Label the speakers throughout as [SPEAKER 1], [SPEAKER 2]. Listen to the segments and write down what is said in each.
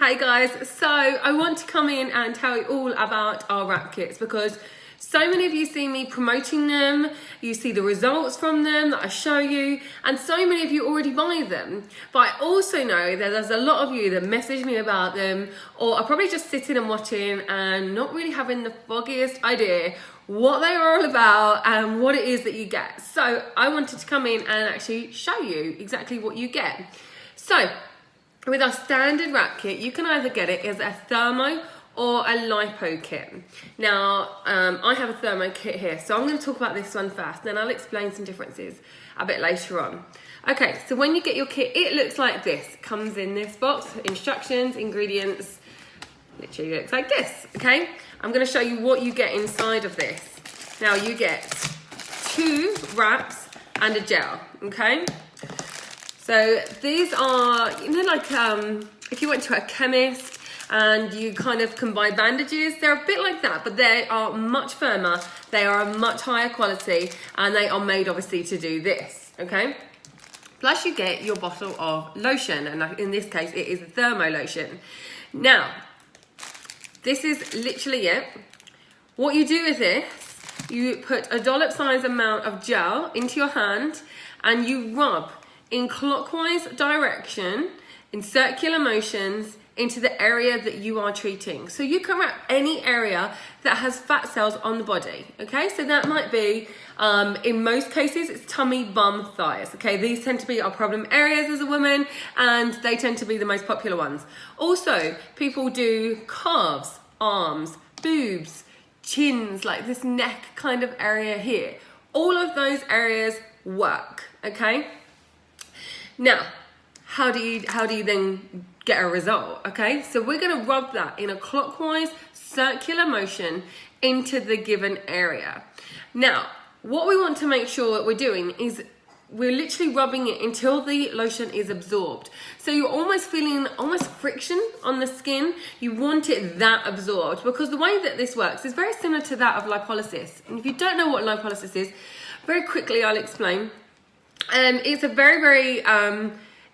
[SPEAKER 1] Hey guys, so I want to come in and tell you all about our wrap kits because so many of you see me promoting them, you see the results from them that I show you, and so many of you already buy them. But I also know that there's a lot of you that message me about them or are probably just sitting and watching and not really having the foggiest idea what they are all about and what it is that you get. So I wanted to come in and actually show you exactly what you get. So with our standard wrap kit, you can either get it as a thermo or a lipo kit. Now, I have a thermo kit here, so I'm going to talk about this one first, then I'll explain some differences a bit later on. Okay, so when you get your kit, it looks like this. It comes in this box, instructions, ingredients, literally looks like this, okay? I'm going to show you what you get inside of this. Now, you get 2 wraps and a gel, okay? So these are, you know, like if you went to a chemist and you kind of can buy bandages, they're a bit like that, but they are much firmer, they are a much higher quality, and they are made obviously to do this, okay? Plus you get your bottle of lotion, and in this case it is a thermo lotion. Now, this is literally it. What you do with this, you put a dollop size amount of gel into your hand and you rub in clockwise direction, in circular motions, into the area that you are treating. So you can wrap any area that has fat cells on the body, okay? So that might be, in most cases, it's tummy, bum, thighs, okay? These tend to be our problem areas as a woman, and they tend to be the most popular ones. Also, people do calves, arms, boobs, chins, like this neck kind of area here. All of those areas work, okay? Now, how do you then get a result? Okay, so we're going to rub that in a clockwise circular motion into the given area. Now, what we want to make sure that we're doing is we're literally rubbing it until the lotion is absorbed. So you're almost feeling friction on the skin. You want it that absorbed, because the way that this works is very similar to that of lipolysis. And if you don't know what lipolysis is, very quickly I'll explain. It's a very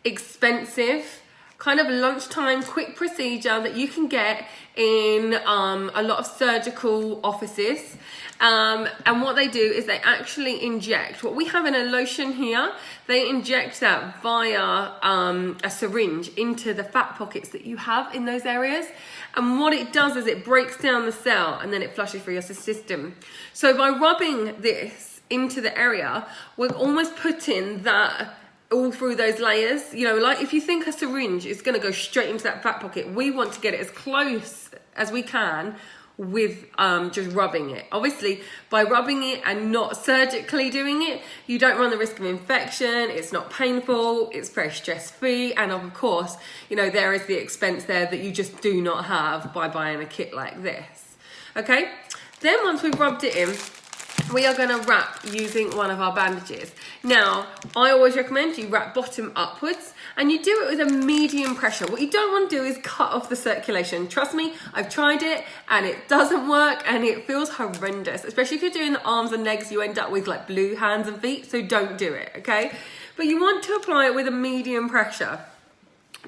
[SPEAKER 1] expensive kind of lunchtime quick procedure that you can get in a lot of surgical offices, and what they do is they actually inject what we have in a lotion here. They inject that via a syringe into the fat pockets that you have in those areas, and what it does is it breaks down the cell and then it flushes through your system. So by rubbing this into the area, we're almost putting that all through those layers. You know, like if you think a syringe is going to go straight into that fat pocket, we want to get it as close as we can with just rubbing it. Obviously, by rubbing it and not surgically doing it, you don't run the risk of infection, it's not painful, it's very stress-free, and of course, you know, there is the expense there that you just do not have by buying a kit like this. Okay, then once we've rubbed it in, we are going to wrap using one of our bandages. Now, I always recommend you wrap bottom upwards and you do it with a medium pressure. What you don't want to do is cut off the circulation. Trust me, I've tried it and it doesn't work and it feels horrendous. Especially if you're doing the arms and legs, you end up with like blue hands and feet, so don't do it, okay? But you want to apply it with a medium pressure.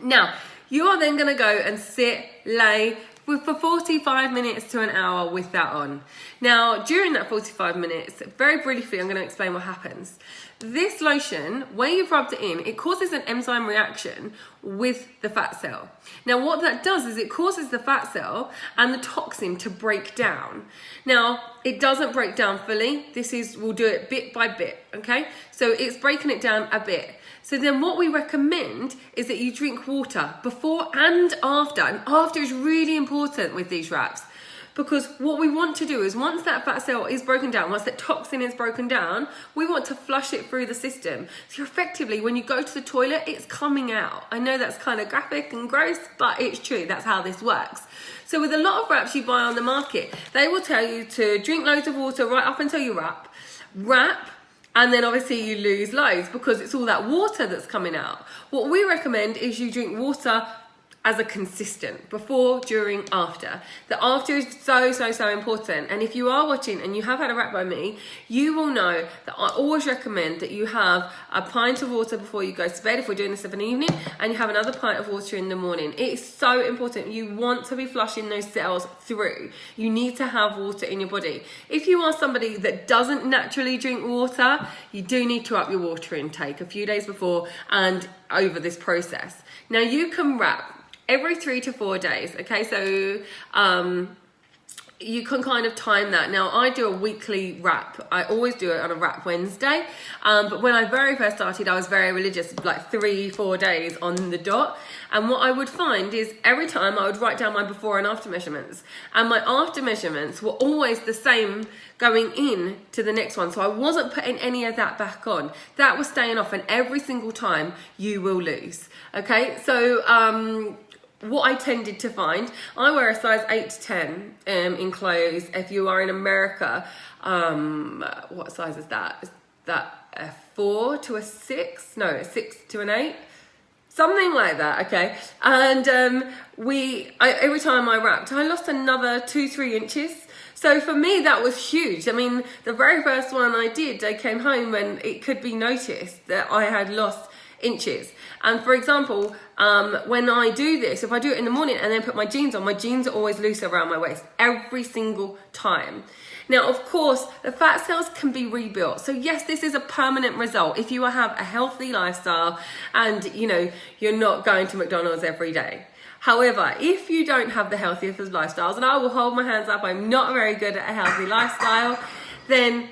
[SPEAKER 1] Now, you are then going to go and sit, lay, for 45 minutes to an hour with that on. Now, during that 45 minutes, very briefly, I'm going to explain what happens. This lotion, where you've rubbed it in, it causes an enzyme reaction with the fat cell. Now, what that does is it causes the fat cell and the toxin to break down. Now, it doesn't break down fully. We'll do it bit by bit, okay? So it's breaking it down a bit. So then what we recommend is that you drink water before and after. And after is really important with these wraps, because what we want to do is once that fat cell is broken down, once that toxin is broken down, we want to flush it through the system. So effectively, when you go to the toilet, it's coming out. I know that's kind of graphic and gross, but it's true. That's how this works. So with a lot of wraps you buy on the market, they will tell you to drink loads of water right up until you wrap, and then obviously you lose loads because it's all that water that's coming out. What we recommend is you drink water as a consistent before, during, after. The after is so important. And if you are watching and you have had a wrap by me, you will know that I always recommend that you have a pint of water before you go to bed, if we're doing this of an evening, and you have another pint of water in the morning. It is so important. You want to be flushing those cells through. You need to have water in your body. If you are somebody that doesn't naturally drink water, you do need to up your water intake a few days before and over this process. Now you can wrap every 3 to 4 days, okay? So you can kind of time that. Now I do a weekly wrap. I always do it on a wrap Wednesday. But when I very first started, I was very religious, like 3-4 days on the dot. And what I would find is every time I would write down my before and after measurements. And my after measurements were always the same going in to the next one. So I wasn't putting any of that back on. That was staying off, and every single time you will lose. Okay, so what I tended to find, I wear a size 8 to 10 in clothes. If you are in America, what size is that? Is that a 4 to a 6? No, a 6 to an 8? Something like that, okay? And every time I wrapped, I lost another 2-3 inches. So for me, that was huge. I mean, the very first one I did, I came home and it could be noticed that I had lost inches. And for example, when I do this, if I do it in the morning and then put my jeans on, my jeans are always loose around my waist every single time. Now, of course, the fat cells can be rebuilt. So yes, this is a permanent result if you have a healthy lifestyle and you're not going to McDonald's every day. However, if you don't have the healthiest of lifestyles, and I will hold my hands up, I'm not very good at a healthy lifestyle, then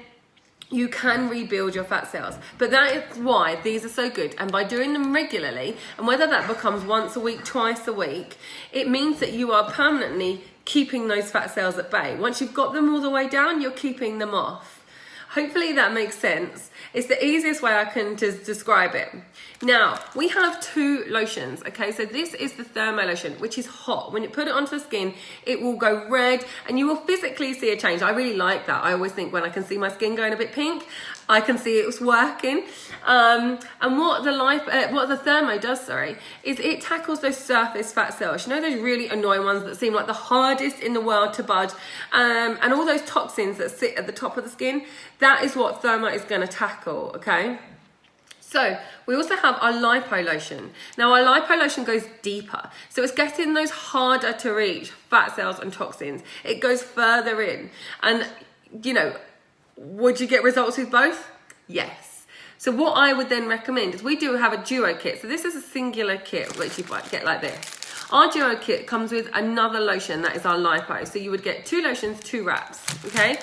[SPEAKER 1] you can rebuild your fat cells. But that is why these are so good. And by doing them regularly, and whether that becomes once a week, twice a week, it means that you are permanently keeping those fat cells at bay. Once you've got them all the way down, you're keeping them off. Hopefully that makes sense. It's the easiest way I can describe it. Now, we have 2 lotions, okay? So this is the thermo lotion, which is hot. When you put it onto the skin, it will go red and you will physically see a change. I really like that. I always think when I can see my skin going a bit pink, I can see it was working. And what the thermo does, is it tackles those surface fat cells. You know, those really annoying ones that seem like the hardest in the world to budge, and all those toxins that sit at the top of the skin. That is what thermo is going to tackle, okay? So we also have our lipo lotion. Now our lipo lotion goes deeper. So it's getting those harder to reach fat cells and toxins. It goes further in. And, would you get results with both? Yes. So what I would then recommend is we do have a duo kit. So this is a singular kit, which you might get like this. Our duo kit comes with another lotion, that is our lipo. So you would get 2 lotions, 2 wraps, okay?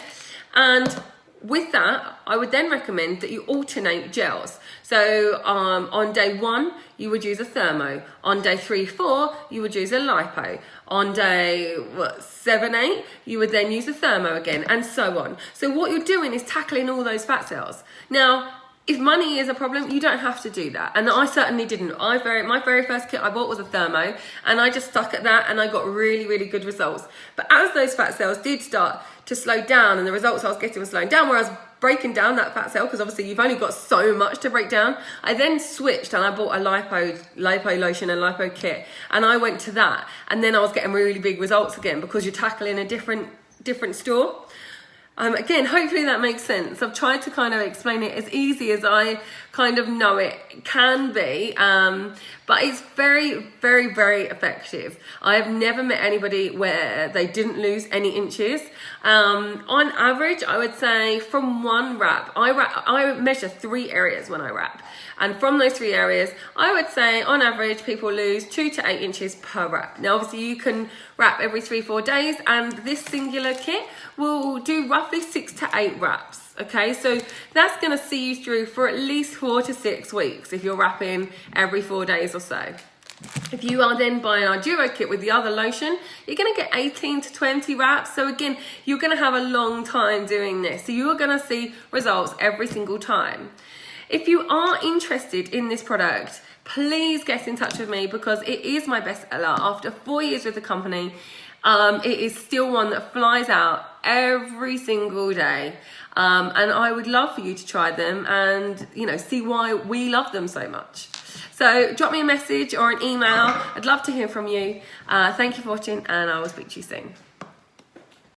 [SPEAKER 1] And with that, I would then recommend that you alternate gels. So on day 1, you would use a thermo. On day 3, 4, you would use a lipo. On day 7, 8, you would then use a thermo again, and so on. So what you're doing is tackling all those fat cells. Now, if money is a problem, you don't have to do that. And I certainly didn't. My very first kit I bought was a thermo, and I just stuck at that and I got really, really good results. But as those fat cells did start to slow down and the results I was getting were slowing down, where I was breaking down that fat cell, because obviously you've only got so much to break down, I then switched and I bought a lipo lotion and lipo kit, and I went to that, and then I was getting really big results again because you're tackling a different store. Again, hopefully that makes sense. I've tried to kind of explain it as easy as I kind of know it can be, but it's very, very, very effective. I have never met anybody where they didn't lose any inches. On average, I would say from one wrap, I measure 3 areas when I wrap. And from those 3 areas, I would say on average, people lose 2 to 8 inches per wrap. Now, obviously you can wrap every 3-4 days, and this singular kit will do roughly 6 to 8 wraps. Okay, so that's going to see you through for at least 4 to 6 weeks if you're wrapping every 4 days or so. If you are then buying our duo kit with the other lotion, you're going to get 18 to 20 wraps. So again, you're going to have a long time doing this. So you are going to see results every single time. If you are interested in this product, please get in touch with me, because it is my bestseller. After 4 years with the company, it is still one that flies out every single day. And I would love for you to try them and, see why we love them so much. So drop me a message or an email. I'd love to hear from you. Thank you for watching, and I will speak to you soon.